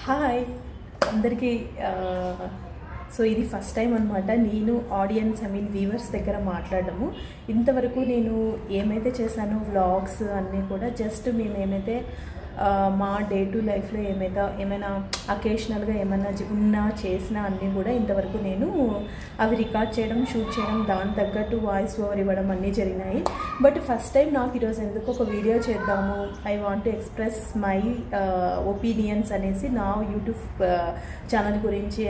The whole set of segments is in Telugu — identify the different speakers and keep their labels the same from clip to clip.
Speaker 1: హాయ్ అందరికీ సో ఇది ఫస్ట్ టైం అనమాట నేను ఆడియన్స్ వ్యూవర్స్ దగ్గర మాట్లాడడము. ఇంతవరకు నేను ఏమైతే చేశానో వ్లాగ్స్ అన్నీ కూడా జస్ట్ మేము ఏమైతే మా డే టు లైఫ్లో ఏమైనా అకేషనల్గా ఏమైనా ఉన్నా చేసినా అన్నీ కూడా ఇంతవరకు నేను అవి రికార్డ్ చేయడం, షూట్ చేయడం, దాని తగ్గట్టు వాయిస్ ఓవర్ ఇవ్వడం అన్నీ జరిగినాయి. బట్ ఫస్ట్ టైం నాకు ఈరోజు ఎందుకు ఒక వీడియో చేద్దాము, I want to express my opinions అనేసి నా యూట్యూబ్ ఛానల్ గురించి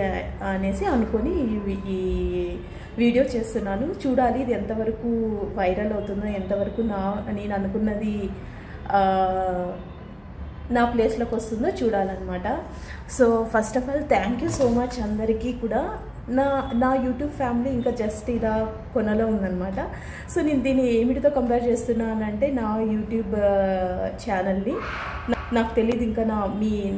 Speaker 1: అనేసి అనుకొని ఈ వీడియో చేస్తున్నాను. చూడాలి ఇది ఎంతవరకు వైరల్ అవుతుందో, ఎంతవరకు నేను అనుకున్నది నా ప్లేస్లోకి వస్తుందో చూడాలన్నమాట. So first of all thank you so much అందరికీ కూడా. నా యూట్యూబ్ ఫ్యామిలీ ఇంకా జస్ట్ ఇలా కొనలో ఉందన్నమాట. సో నేను దీన్ని ఏమిటితో కంపేర్ చేస్తున్నానంటే నా యూట్యూబ్ ఛానల్ని నాకు తెలియదు ఇంకా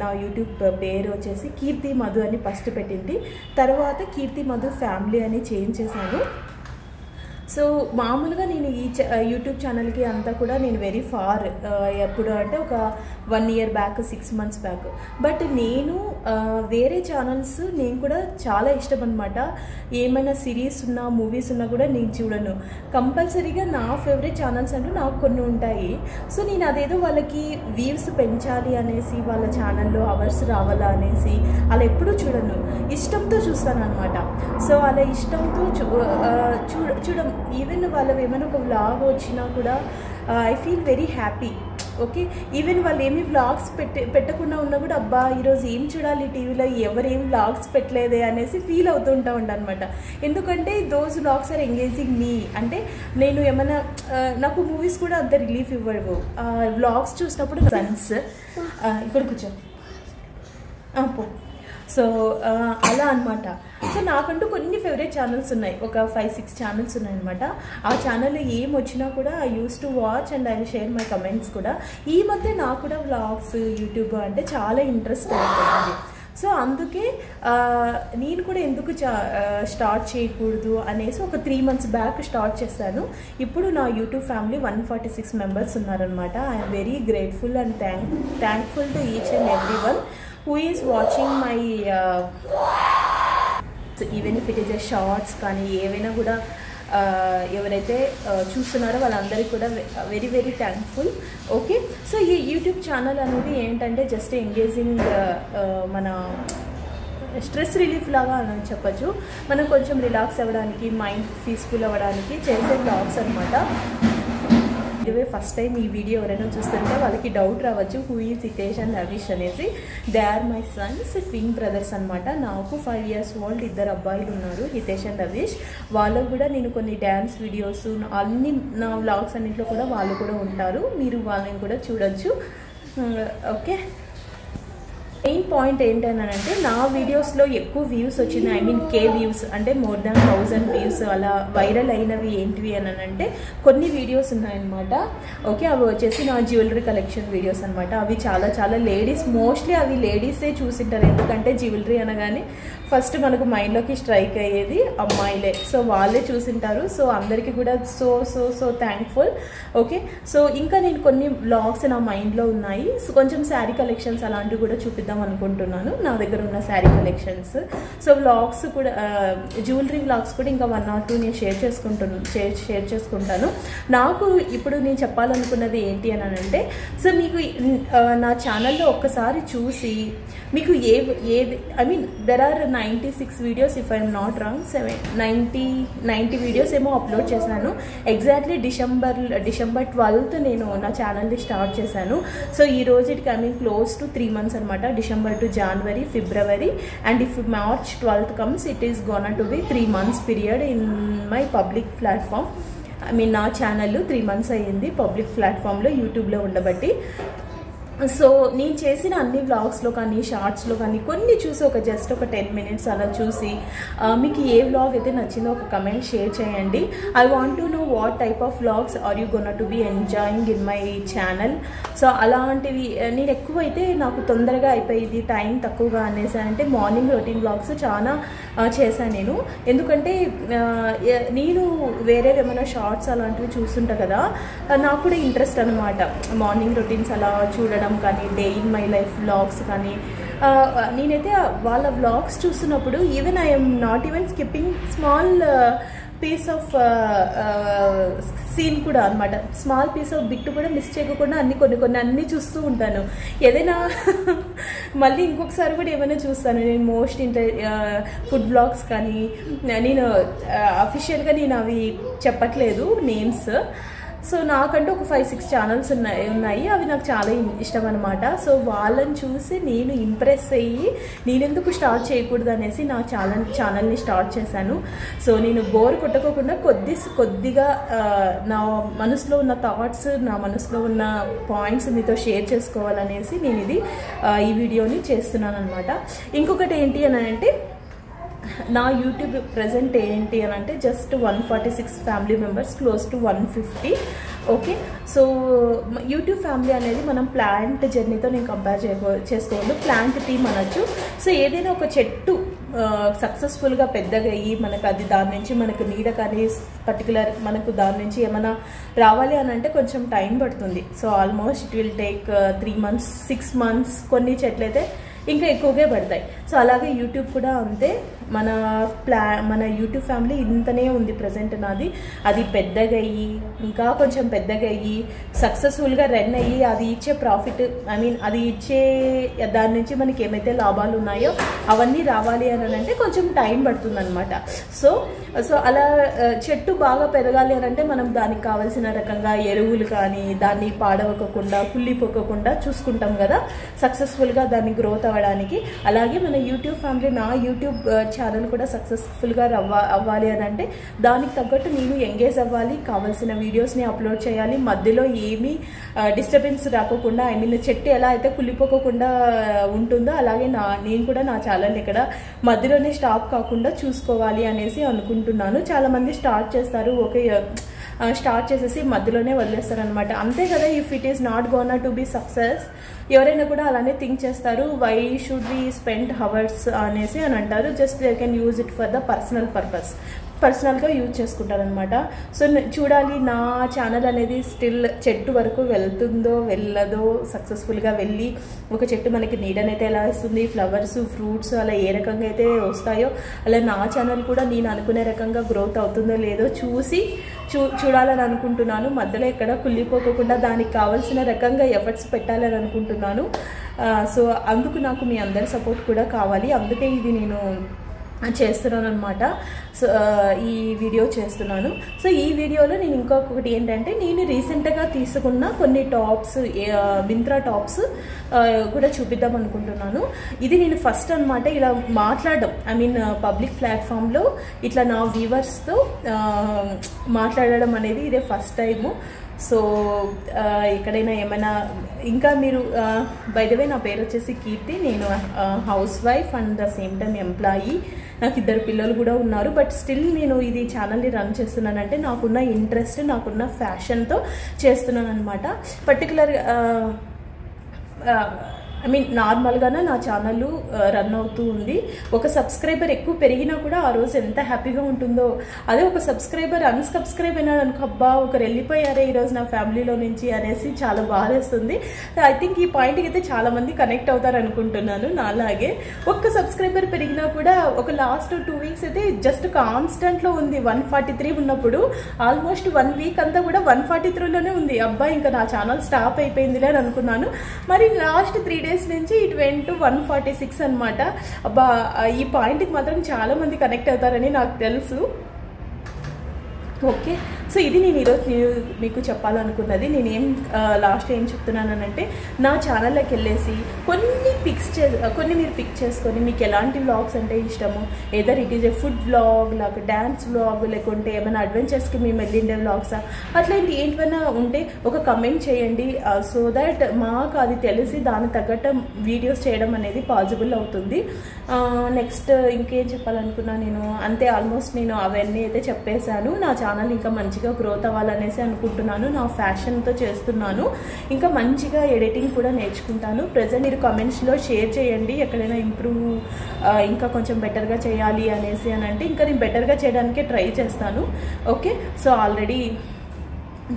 Speaker 1: నా యూట్యూబ్ పేరు వచ్చేసి కీర్తి మధు అని ఫస్ట్ పెట్టింది, తర్వాత కీర్తి మధు ఫ్యామిలీ అని చేంజ్ చేశాను. సో మామూలుగా నేను ఈ యూట్యూబ్ ఛానల్కి అంతా కూడా నేను వెరీ ఫార్ ఎప్పుడు అంటే ఒక 1 year back, 6 months back. But నేను వేరే ఛానల్స్ నేను కూడా చాలా ఇష్టం అనమాట. ఏమైనా సిరీస్ ఉన్నా, మూవీస్ ఉన్నా కూడా నేను చూడను. కంపల్సరీగా నా ఫేవరెట్ ఛానల్స్ అంటూ నాకు కొన్ని ఉంటాయి. సో నేను అదేదో వాళ్ళకి వ్యూస్ పెంచాలి అనేసి, వాళ్ళ ఛానల్లో అవర్స్ రావాలా అనేసి అలా ఎప్పుడూ చూడను, ఇష్టంతో చూస్తాను అనమాట. సో అలా ఇష్టంతో చూడం. ఈవెన్ వాళ్ళు ఏమైనా ఒక వ్లాగ్ వచ్చినా కూడా I feel very happy. Okay, even వాళ్ళు ఏమి వ్లాగ్స్ పెట్టకుండా ఉన్నా కూడా అబ్బా ఈరోజు ఏం చూడాలి టీవీలో, ఎవరేం వ్లాగ్స్ పెట్టలేదే అనేసి ఫీల్ అవుతుంటా అనమాట. ఎందుకంటే దోస్ వ్లాగ్స్ ఆర్ ఎంగేజింగ్ మీ. అంటే నేను ఏమైనా నాకు మూవీస్ కూడా అంత రిలీఫ్ ఇవ్వవు. వ్లాగ్స్ చూసినప్పుడు సన్స్ ఇక్కడ కూర్చో పో. సో అలా అనమాట. సో నాకంటూ కొన్ని ఫేవరెట్ ఛానల్స్ ఉన్నాయి, ఒక 5-6 ఛానల్స్ ఉన్నాయన్నమాట. ఆ ఛానల్లో ఏం వచ్చినా కూడా I use to watch and I will share my comments కూడా. ఈ మధ్య నాకు కూడా వ్లాగ్స్, యూట్యూబ్ అంటే చాలా ఇంట్రెస్ట్ అయిపోయింది. సో అందుకే నేను కూడా ఎందుకు స్టార్ట్ చేయకూడదు అనేసి ఒక 3 months బ్యాక్ స్టార్ట్ చేశాను. ఇప్పుడు నా యూట్యూబ్ ఫ్యామిలీ 146 members ఉన్నారనమాట. I'm very grateful and thankful to each and every one who is watching my even if it is a shorts కానీ ఏవైనా కూడా ఎవరైతే చూస్తున్నారో వాళ్ళందరికీ కూడా very very thankful. Okay, so ఈ యూట్యూబ్ ఛానల్ అనేది ఏంటంటే జస్ట్ ఎంగేజింగ్, మన స్ట్రెస్ రిలీఫ్ లాగా అని చెప్పచ్చు. మనం కొంచెం రిలాక్స్ అవ్వడానికి, మైండ్ పీస్ఫుల్ అవ్వడానికి చేసే బ్లాగ్స్ అనమాట. ఇదే ఫస్ట్ టైం ఈ వీడియో ఎవరైనా చూస్తుంటే వాళ్ళకి డౌట్ రావచ్చు, who is Hitesh and Avish అనేసి. They are my sons, twin brothers అనమాట. నాకు 5 years old 2 అబ్బాయిలు ఉన్నారు, హితేష్ అండ్ అవిష్. వాళ్ళకు కూడా నేను కొన్ని డ్యాన్స్ వీడియోస్, అన్ని నా వ్లాగ్స్ అన్నింటిలో కూడా వాళ్ళు కూడా ఉంటారు, మీరు వాళ్ళని కూడా చూడొచ్చు. ఓకే, మెయిన్ పాయింట్ ఏంటంటే నా వీడియోస్లో ఎక్కువ వ్యూస్ వచ్చింది, ఐ మీన్ K వ్యూస్ అంటే more than 1000 వ్యూస్ అలా వైరల్ అయినవి ఏంటివి అని అంటే కొన్ని వీడియోస్ ఉన్నాయన్నమాట. ఓకే, అవి వచ్చేసి నా జ్యువెలరీ కలెక్షన్ వీడియోస్ అనమాట. అవి చాలా చాలా లేడీస్, మోస్ట్లీ అవి లేడీసే చూసింటారు. ఎందుకంటే జ్యువెలరీ అనగానే ఫస్ట్ మనకు మైండ్లోకి స్ట్రైక్ అయ్యేది అమ్మాయిలే. సో వాళ్ళే చూసింటారు. సో అందరికీ కూడా so so so thankful. Okay, so ఇంకా నేను కొన్ని వ్లాగ్స్ నా మైండ్లో ఉన్నాయి. సో కొంచెం శారీ కలెక్షన్స్ అలాంటివి కూడా చూపిద్దాం అనుకుంటున్నాను, నా దగ్గర ఉన్న శారీ కలెక్షన్స్. సో వ్లాగ్స్ కూడా, జ్యువెలరీ వ్లాగ్స్ కూడా ఇంకా 1 or 2 నేను షేర్ చేసుకుంటాను. నాకు ఇప్పుడు నేను చెప్పాలనుకున్నది ఏంటి అని అంటే, సో మీకు నా ఛానల్లో ఒక్కసారి చూసి మీకు ఏది I mean there are 96 videos if I'm not wrong. 90 videos ఏమో అప్లోడ్ చేశాను. ఎగ్జాక్ట్లీ డిసెంబర్ 12th నేను నా ఛానల్ని స్టార్ట్ చేశాను. సో ఈ రోజుకి I mean close to 3 months అనమాట. December to January, February, and if March 12th comes, it is gonna to be 3 months period in my public platform. I mean నా ఛానల్ 3 months అయ్యింది పబ్లిక్ ప్లాట్ఫామ్లో, యూట్యూబ్లో ఉండబట్టి. సో నేను చేసిన అన్ని వ్లాగ్స్లో కానీ, షార్ట్స్లో కానీ కొన్ని చూసి ఒక జస్ట్ ఒక 10 minutes అలా చూసి మీకు ఏ వ్లాగ్ అయితే నచ్చిందో ఒక కమెంట్ షేర్ చేయండి. I want to know what type of vlogs are you gonna to be enjoying in my channel. So అలాంటివి నేను ఎక్కువైతే నాకు తొందరగా అయిపోయింది, టైం తక్కువగా అనేసి అంటే మార్నింగ్ రొటీన్ వ్లాగ్స్ చాలా చేశాను నేను. ఎందుకంటే నేను వేరే ఏమైనా షార్ట్స్ అలాంటివి చూస్తుంటా కదా, నాకు కూడా ఇంట్రెస్ట్ అనమాట మార్నింగ్ రొటీన్స్ అలా చూడడం కానీ, day in my life vlogs కానీ, నేనైతే వాళ్ళ వ్లాగ్స్ చూస్తున్నప్పుడు even I'm not even skipping small piece of scene కూడా అనమాట, స్మాల్ పీస్ ఆఫ్ బిట్ కూడా మిస్ చేయకుండా కొన్ని అన్నీ చూస్తూ ఉంటాను. ఏదైనా మళ్ళీ ఇంకొకసారి కూడా ఏమైనా చూస్తాను. నేను మోస్ట్ ఫుడ్ బ్లాగ్స్ కానీ నేను అఫీషియల్గా నేను అవి చెప్పట్లేదు నేమ్స్. సో నాకంటూ ఒక 5-6 ఛానల్స్ ఉన్నాయి అవి నాకు చాలా ఇష్టం అనమాట. సో వాళ్ళని చూసి నేను ఇంప్రెస్ అయ్యి నేనెందుకు స్టార్ట్ చేయకూడదు అనేసి నా ఛానల్ని స్టార్ట్ చేశాను. సో నేను బోర్ కొట్టుకోకుండా కొద్దిగా నా మనసులో ఉన్న థాట్స్, నా మనసులో ఉన్న పాయింట్స్ మీతో షేర్ చేసుకోవాలనేసి నేను ఈ వీడియోని చేస్తున్నాను అనమాట. ఇంకొకటి ఏంటి అని అంటే నా యూట్యూబ్ ప్రజెంట్ ఏంటి అని అంటే just 146 family members, close to 150. Okay, so YouTube family అనేది మనం ప్లాంట్ జర్నీతో నేను కంపేర్ చేసుకోవాలి, ప్లాంట్ టీమ్ అనొచ్చు. సో ఏదైనా ఒక చెట్టు సక్సెస్ఫుల్గా పెద్దగా అయ్యి మనకు అది దాని నుంచి మనకు నీడ కానీ పర్టికులర్ మనకు దాని నుంచి ఏమైనా రావాలి అని అంటే కొంచెం టైం పడుతుంది. So almost it will take 3 months 6 months, కొన్ని చెట్లు అయితే ఇంకా ఎక్కువగా పడతాయి. సో అలాగే యూట్యూబ్ కూడా అంతే. మన యూట్యూబ్ ఫ్యామిలీ ఇంతనే ఉంది ప్రజెంట్ నాది. అది పెద్దగా అయ్యి ఇంకా కొంచెం పెద్దగా అయ్యి సక్సెస్ఫుల్గా రన్ అయ్యి అది ఇచ్చే ప్రాఫిట్, ఐ మీన్ అది ఇచ్చే దాని నుంచి మనకి ఏమైతే లాభాలు ఉన్నాయో అవన్నీ రావాలి అని అంటే కొంచెం టైం పడుతుంది అనమాట. సో అలా చెట్టు బాగా పెరగాలి అని అంటే మనం దానికి కావాల్సిన రకంగా ఎరువులు కానీ దాన్ని పాడవకుండా కుళ్ళిపోకుండా చూసుకుంటాం కదా సక్సెస్ఫుల్గా దాన్ని గ్రోత్ అవ్వడానికి. అలాగే మన యూట్యూబ్ ఫ్యామిలీ, నా యూట్యూబ్ ఛానల్ కూడా సక్సెస్ఫుల్గా అవ్వాలి అని అంటే దానికి తగ్గట్టు నేను ఎంగేజ్ అవ్వాలి, కావాల్సిన వీడియోస్ని అప్లోడ్ చేయాలి, మధ్యలో ఏమీ డిస్టర్బెన్స్ రాకోకుండా, ఐ మీన్ చెట్టు ఎలా అయితే కుళ్ళిపోకుండా ఉంటుందో అలాగే నేను కూడా నా ఛానల్ ఇక్కడ మధ్యలోనే స్టాప్ కాకుండా చూసుకోవాలి అనేసి అనుకుంటున్నాను. చాలామంది స్టార్ట్ చేస్తారు, ఓకే స్టార్ట్ చేసేసి మధ్యలోనే వదిలేస్తారనమాట. అంతే కదా, if it is not gonna to be success ఎవరైనా కూడా అలానే థింక్ చేస్తారు. Why should we spend hours అనేసి అని అంటారు. Just they can use it for the personal purpose, పర్సనల్గా యూజ్ చేసుకుంటారనమాట. సో చూడాలి నా ఛానల్ అనేది స్టిల్ చెట్టు వరకు వెళ్తుందో వెళ్ళదో, సక్సెస్ఫుల్గా వెళ్ళి ఒక చెట్టు మనకి నీడనైతే ఎలా ఇస్తుంది, ఫ్లవర్స్ ఫ్రూట్స్ అలా ఏ రకంగా అయితే వస్తాయో అలా నా ఛానల్ కూడా నేను అనుకునే రకంగా గ్రోత్ అవుతుందో లేదో చూడాలని అనుకుంటున్నాను. మధ్యలో ఎక్కడ కుళ్ళిపోకుండా దానికి కావాల్సిన రకంగా ఎఫర్ట్స్ పెట్టాలని అనుకుంటున్నాను. సో అందుకు నాకు మీ అందరి సపోర్ట్ కూడా కావాలి, అందుకే ఇది నేను చేస్తున్నాను అనమాట. సో ఈ వీడియో చేస్తున్నాను. సో ఈ వీడియోలో నేను ఇంకొకటి ఏంటంటే నేను రీసెంట్గా తీసుకున్న కొన్ని టాప్స్, మింత్రా టాప్స్ కూడా చూపిద్దాం అనుకుంటున్నాను. ఇది నేను ఫస్ట్ అనమాట ఇలా మాట్లాడడం, ఐ మీన్ పబ్లిక్ ప్లాట్ఫామ్లో ఇట్లా నా వ్యూవర్స్తో మాట్లాడడం అనేది ఇదే ఫస్ట్ టైము. సో ఎక్కడైనా ఏమైనా ఇంకా మీరు బై ద వే నా పేరు వచ్చేసి కీర్తి, నేను house wife and the same time employee. నాకు 2 పిల్లలు కూడా ఉన్నారు. బట్ స్టిల్ నేను ఇది ఛానల్ని రన్ చేస్తున్నానంటే నాకున్న ఇంట్రెస్ట్, నాకున్న ఫ్యాషన్తో చేస్తున్నాను అనమాట. పర్టికులర్ ఐ మీన్ నార్మల్గానే నా ఛానల్ రన్ అవుతూ ఉంది. ఒక సబ్స్క్రైబర్ ఎక్కువ పెరిగినా కూడా ఆ రోజు ఎంత హ్యాపీగా ఉంటుందో, అదే ఒక సబ్స్క్రైబర్ అన్సబ్స్క్రైబ్ అయినాడు అనుకో, అబ్బా ఒకరు వెళ్ళిపోయారే ఈరోజు నా ఫ్యామిలీలో నుంచి అనేసి చాలా బాధేస్తుంది. ఐ థింక్ ఈ పాయింట్కి అయితే చాలామంది కనెక్ట్ అవుతారు అనుకుంటున్నాను. నాలాగే ఒక్క సబ్స్క్రైబర్ పెరిగినా కూడా ఒక లాస్ట్ 2 weeks అయితే జస్ట్ కాన్స్టెంట్లో ఉంది. 143 ఉన్నప్పుడు ఆల్మోస్ట్ 1 week అంతా కూడా 143లోనే ఉంది. అబ్బా ఇంకా నా ఛానల్ స్టాప్ అయిపోయిందిలే అని అనుకున్నాను. మరి లాస్ట్ 3 days నుంచి ఇట్ వెంట్ టు 146 అనమాట. అబ్బా ఈ పాయింట్కి మాత్రం చాలా మంది కనెక్ట్ అవుతారని నాకు తెలుసు. ఓకే, సో ఇది నేను ఈరోజు మీకు చెప్పాలనుకున్నది. నేనేం లాస్ట్ ఏం చెప్తున్నానంటే నా ఛానల్లోకి వెళ్ళేసి కొన్ని మీరు పిక్ చేసుకొని మీకు ఎలాంటి వ్లాగ్స్ అంటే ఇష్టము, either it is a food vlog, లేక డ్యాన్స్ వ్లాగ్, లేకుంటే ఏమైనా అడ్వెంచర్స్కి మేము వెళ్ళిండే వ్లాగ్సా, అట్లాంటి ఏంటివైనా ఉంటే ఒక కమెంట్ చేయండి. సో దట్ మాకు అది తెలిసి దాని తగ్గట్టు వీడియోస్ చేయడం అనేది పాసిబుల్ అవుతుంది. నెక్స్ట్ ఇంకేం చెప్పాలనుకున్నా నేను అంతే, ఆల్మోస్ట్ నేను అవన్నీ అయితే చెప్పేశాను. నా ఛానల్ ఇంకా మంచిగా గ్రోత్ అవ్వాలనేసి అనుకుంటున్నాను. నా ఫ్యాషన్తో చేస్తున్నాను. ఇంకా మంచిగా ఎడిటింగ్ కూడా నేర్చుకుంటాను. ప్రెజెంట్ మీరు కమెంట్స్లో షేర్ చేయండి ఎక్కడైనా ఇంప్రూవ్ ఇంకా కొంచెం బెటర్గా చేయాలి అనేసి అని అంటే ఇంకా నేను బెటర్గా చేయడానికే ట్రై చేస్తాను. ఓకే, సో ఆల్రెడీ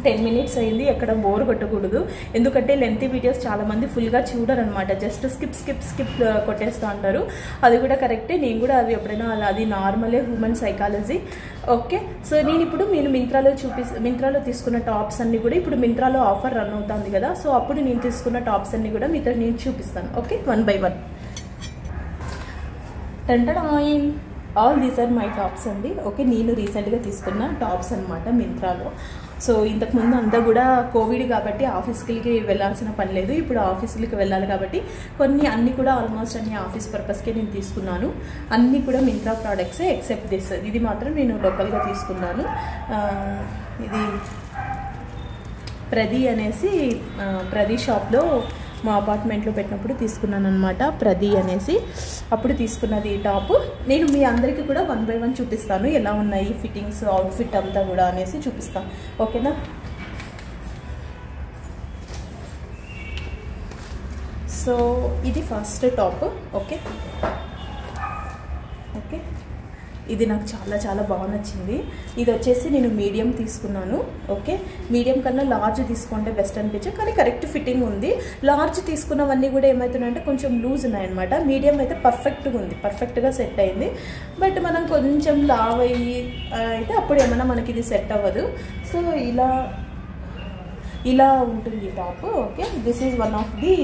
Speaker 1: 10 minutes అయింది. ఎక్కడ బోర్ కొట్టకూడదు, ఎందుకంటే లెంతీ వీడియోస్ చాలామంది ఫుల్గా చూడరు అనమాట, జస్ట్ స్కిప్ కొట్టేస్తూ ఉంటారు. అది కూడా కరెక్టే, నేను కూడా అది ఎప్పుడైనా అది నార్మలే, హ్యూమన్ సైకాలజీ. ఓకే, సో నేను ఇప్పుడు నేను మింత్రాలో తీసుకున్న టాప్స్ అన్నీ కూడా, ఇప్పుడు మింత్రాలో ఆఫర్ రన్ అవుతుంది కదా, సో అప్పుడు నేను తీసుకున్న టాప్స్ అన్నీ కూడా మీతో నేను చూపిస్తాను. Okay, 1 by 1. All these are my tops అండి. ఓకే, నేను రీసెంట్గా తీసుకున్న టాప్స్ అనమాట మింత్రాలో. సో ఇంతకుముందు అంతా కూడా కోవిడ్ కాబట్టి ఆఫీస్కి వెళ్ళాల్సిన పని లేదు, ఇప్పుడు ఆఫీసులకి వెళ్ళాలి కాబట్టి అన్నీ కూడా ఆల్మోస్ట్ అన్ని ఆఫీస్ పర్పస్కే నేను తీసుకున్నాను. అన్నీ కూడా మింత్రా ప్రోడక్ట్సే ఎక్సెప్ట్ దిస్. ఇది మాత్రం నేను లోకల్గా తీసుకున్నాను. ఇది ప్రది అనేసి ప్రది షాప్లో మా అపార్ట్మెంట్లో పెట్టినప్పుడు తీసుకున్నాను అనమాట, ప్రది అనేసి. అప్పుడు తీసుకున్నది ఈ టాప్. నేను మీ అందరికీ కూడా 1 by 1 చూపిస్తాను, ఎలా ఉన్నాయి ఫిట్టింగ్స్, అవుట్ఫిట్ అంతా కూడా అనేసి చూపిస్తాను. ఓకేనా? సో ఇది ఫస్ట్ టాప్. ఓకే, ఇది నాకు చాలా బాగా నచ్చింది. ఇది వచ్చేసి నేను మీడియం తీసుకున్నాను. ఓకే, మీడియం కన్నా లార్జ్ తీసుకుంటే బెస్ట్ అనిపించే, కానీ కరెక్ట్ ఫిట్టింగ్ ఉంది. లార్జ్ తీసుకున్నవన్నీ కూడా ఏమవుతున్నాయంటే కొంచెం లూజ్ ఉన్నాయన్నమాట. మీడియం అయితే పర్ఫెక్ట్గా ఉంది, పర్ఫెక్ట్గా సెట్ అయింది. బట్ మనం కొంచెం లావ్ అయ్యి అయితే అప్పుడు ఏమైనా మనకి ఇది సెట్ అవ్వదు. సో ఇలా ఉంటుంది top. Okay, this is one of the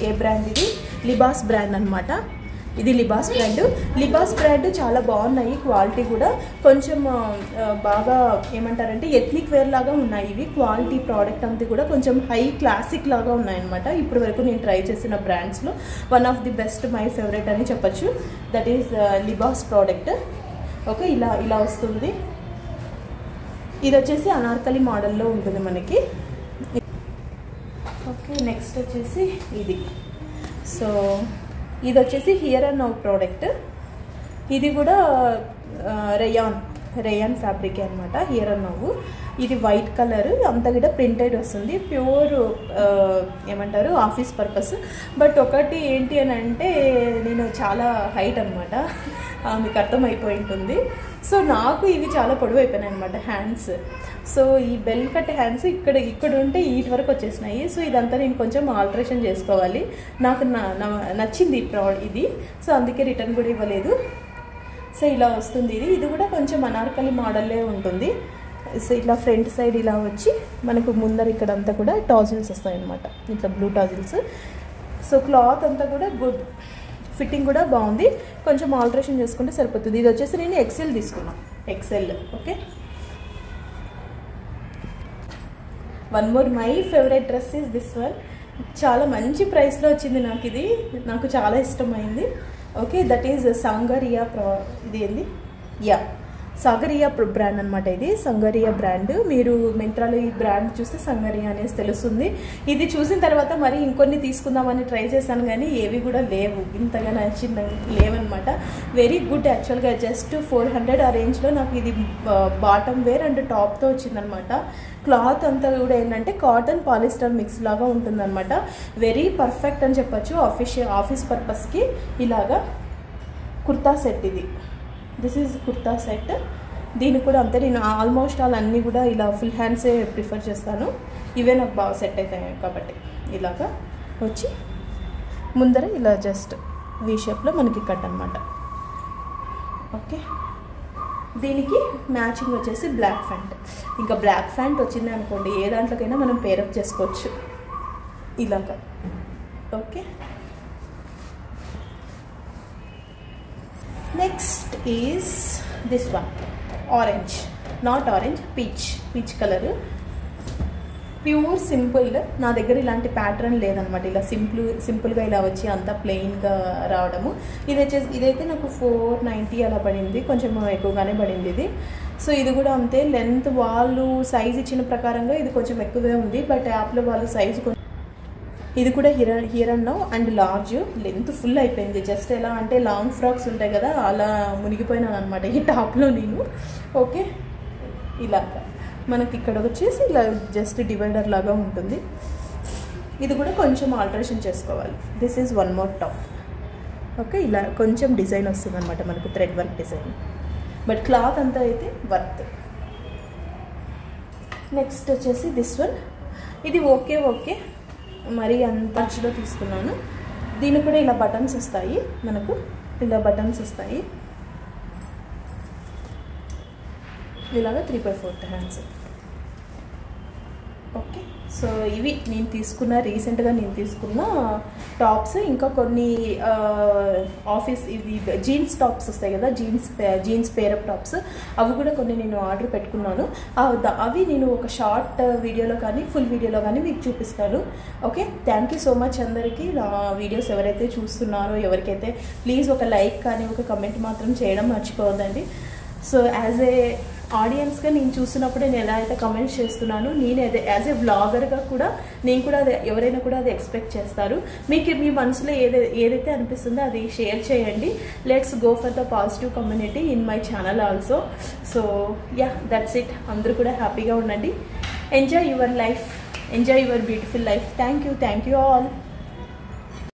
Speaker 1: A brand, ఇది లిబాస్ బ్రాండ్ అనమాట. ఇది లిబాస్ బ్రాండ్ చాలా బాగున్నాయి, క్వాలిటీ కూడా కొంచెం బాగా ఏమంటారంటే ఎథ్నిక్ వేర్ లాగా ఉన్నాయి ఇవి. క్వాలిటీ ప్రోడక్ట్ అంతా కూడా కొంచెం హై క్లాసిక్ లాగా ఉన్నాయన్నమాట. ఇప్పటి వరకు నేను ట్రై చేసిన బ్రాండ్స్లో one of the best, my favourite అని చెప్పచ్చు. That is Libas product. Okay, ఇలా వస్తుంది. ఇది వచ్చేసి అనార్కలి మోడల్లో ఉంటుంది మనకి. ఓకే, నెక్స్ట్ వచ్చేసి ఇది. సో ఇది వచ్చేసి హియర్ అండ్ నౌ ప్రోడక్ట్. ఇది కూడా రేయాన్ ఫ్యాబ్రిక్ అనమాట, హియర్ అండ్ నౌ. ఇది వైట్ కలర్, అంతా కూడా ప్రింటెడ్ వస్తుంది, ప్యూర్ ఏమంటారు ఆఫీస్ పర్పస్. బట్ ఒకటి ఏంటి అని అంటే నేను చాలా హైట్ అనమాట, మీకు అర్థమైపోయి ఉంటుంది. సో నాకు ఇవి చాలా పొడవు అయిపోయినాయి అనమాట హ్యాండ్స్. సో ఈ బెల్ కట్ హ్యాండ్స్ ఇక్కడ ఉంటే వీటి వరకు వచ్చేసినాయి. సో ఇదంతా నేను కొంచెం ఆల్టరేషన్ చేసుకోవాలి. నాకు నచ్చింది ఇది, సో అందుకే రిటర్న్ కూడా ఇవ్వలేదు. సో ఇలా వస్తుంది ఇది కూడా కొంచెం అనార్కలి మోడల్లే ఉంటుంది. సో ఇట్లా ఫ్రంట్ సైడ్ ఇలా వచ్చి మనకు ముందర ఇక్కడంతా కూడా టాజిల్స్ వస్తాయి అనమాట, ఇట్లా బ్లూ టాజిల్స్. సో క్లాత్ అంతా కూడా గుడ్, ఫిట్టింగ్ కూడా బాగుంది, కొంచెం ఆల్టరేషన్ చేసుకుంటే సరిపోతుంది. ఇది వచ్చేసి నేను ఎక్సెల్ తీసుకున్నాను, excel. Okay, one more my favourite dress is this one. చాలా మంచి ప్రైస్లో వచ్చింది నాకు ఇది, నాకు చాలా ఇష్టమైంది. ఓకే, దట్ ఈజ్ సంగరియా ఇది ఏంది, సాగరియా బ్రాండ్ అనమాట. ఇది సంగరియా బ్రాండ్. మీరు మింత్రాలో ఈ బ్రాండ్ చూస్తే సంగరియా అనేసి తెలుస్తుంది. ఇది చూసిన తర్వాత మరి ఇంకొన్ని తీసుకుందామని ట్రై చేశాను, కానీ ఏవి కూడా లేవు, ఇంతగా నచ్చింది లేవన్నమాట. వెరీ గుడ్ యాక్చువల్గా, జస్ట్ 400 ఆ రేంజ్లో నాకు ఇది బాటమ్ వేర్ అండ్ టాప్తో వచ్చిందనమాట. క్లాత్ అంతా కూడా ఏంటంటే కాటన్ పాలిస్టర్ మిక్స్ లాగా ఉంటుందన్నమాట. వెరీ పర్ఫెక్ట్ అని చెప్పచ్చు ఆఫీస్ పర్పస్కి. ఇలాగా కుర్తా సెట్ ఇది, దిస్ ఈజ్ కుర్తా సెట్. దీనికి కూడా అంతే, నేను ఆల్మోస్ట్ అన్నీ కూడా ఇలా ఫుల్ హ్యాండ్సే ప్రిఫర్ చేస్తాను, ఇవే నాకు బాగా సెట్ అవుతాయి కాబట్టి. ఇలాగా వచ్చి ముందర ఇలా జస్ట్ వీ షేప్లో మనకి కట్ అనమాట. ఓకే, దీనికి మ్యాచింగ్ వచ్చేసి బ్లాక్ ప్యాంట్. ఇంకా బ్లాక్ ప్యాంట్ వచ్చింది అనుకోండి, ఏ దాంట్లోకైనా మనం పేరప్ చేసుకోవచ్చు ఇలాగా. Okay, next is this one, orange, not orange, peach colour. Pure simple. నా దగ్గర ఇలాంటి ప్యాటర్న్ లేదనమాట, ఇలా సింపుల్గా ఇలా వచ్చి అంతా ప్లెయిన్గా రావడము. ఇదైతే నాకు 490 అలా పడింది, కొంచెం ఎక్కువగానే పడింది ఇది. సో ఇది కూడా అంతే, లెంత్ వాళ్ళు సైజ్ ఇచ్చిన ప్రకారంగా ఇది కొంచెం ఎక్కువే ఉంది, బట్ యాప్లో వాళ్ళు సైజు ఇది కూడా here and now and large. Length full అయిపోయింది, జస్ట్ ఎలా అంటే లాంగ్ ఫ్రాక్స్ ఉంటాయి కదా, అలా మునిగిపోయినాను అనమాట ఈ టాప్లో నేను. ఓకే, ఇలా మనకి ఇక్కడ వచ్చేసి ఇలా జస్ట్ డివైడర్ లాగా ఉంటుంది. ఇది కూడా కొంచెం ఆల్టరేషన్ చేసుకోవాలి. This is one more top. Okay, ఇలా కొంచెం డిజైన్ వస్తుంది అనమాట మనకు, thread work design. But cloth అంతా అయితే వర్త్. నెక్స్ట్ వచ్చేసి దిస్ వన్. ఇది ఓకే మరి అంత ఖర్చులో తీసుకున్నాను. దీనికి కూడా ఇలా బటన్స్ వస్తాయి, మనకు ఇలా బటన్స్ వస్తాయి, ఇలాగా 3/4 హ్యాండ్స్. ఓకే, సో ఇవి నేను తీసుకున్న రీసెంట్గా నేను తీసుకున్న టాప్స్. ఇంకా కొన్ని ఆఫీస్ ఇది జీన్స్ టాప్స్ వస్తాయి కదా, జీన్స్ పేరప్ టాప్స్, అవి కూడా కొన్ని నేను ఆర్డర్ పెట్టుకున్నాను. అవి నేను ఒక షార్ట్ వీడియోలో కానీ ఫుల్ వీడియోలో కానీ మీకు చూపిస్తాను. Okay, thank you so much అందరికీ. నా వీడియోస్ ఎవరైతే చూస్తున్నారో ఎవరికైతే ప్లీజ్ ఒక లైక్ కానీ ఒక కమెంట్ మాత్రం చేయడం మర్చిపోవద్దండి. సో యాజ్ ఏ ఆడియన్స్గా నేను చూసినప్పుడు నేను ఎలా అయితే కమెంట్స్ చేస్తున్నాను, నేను అదే యాజ్ ఏ వ్లాగర్గా కూడా నేను కూడా అదే, ఎవరైనా కూడా అది ఎక్స్పెక్ట్ చేస్తారు. మీకు మీ మనసులో ఏదైతే అనిపిస్తుందో అది షేర్ చేయండి. Let's go for the positive community in my channel also. So yeah, that's it. అందరూ కూడా హ్యాపీగా ఉండండి. Enjoy your life, enjoy your beautiful life. Thank you all.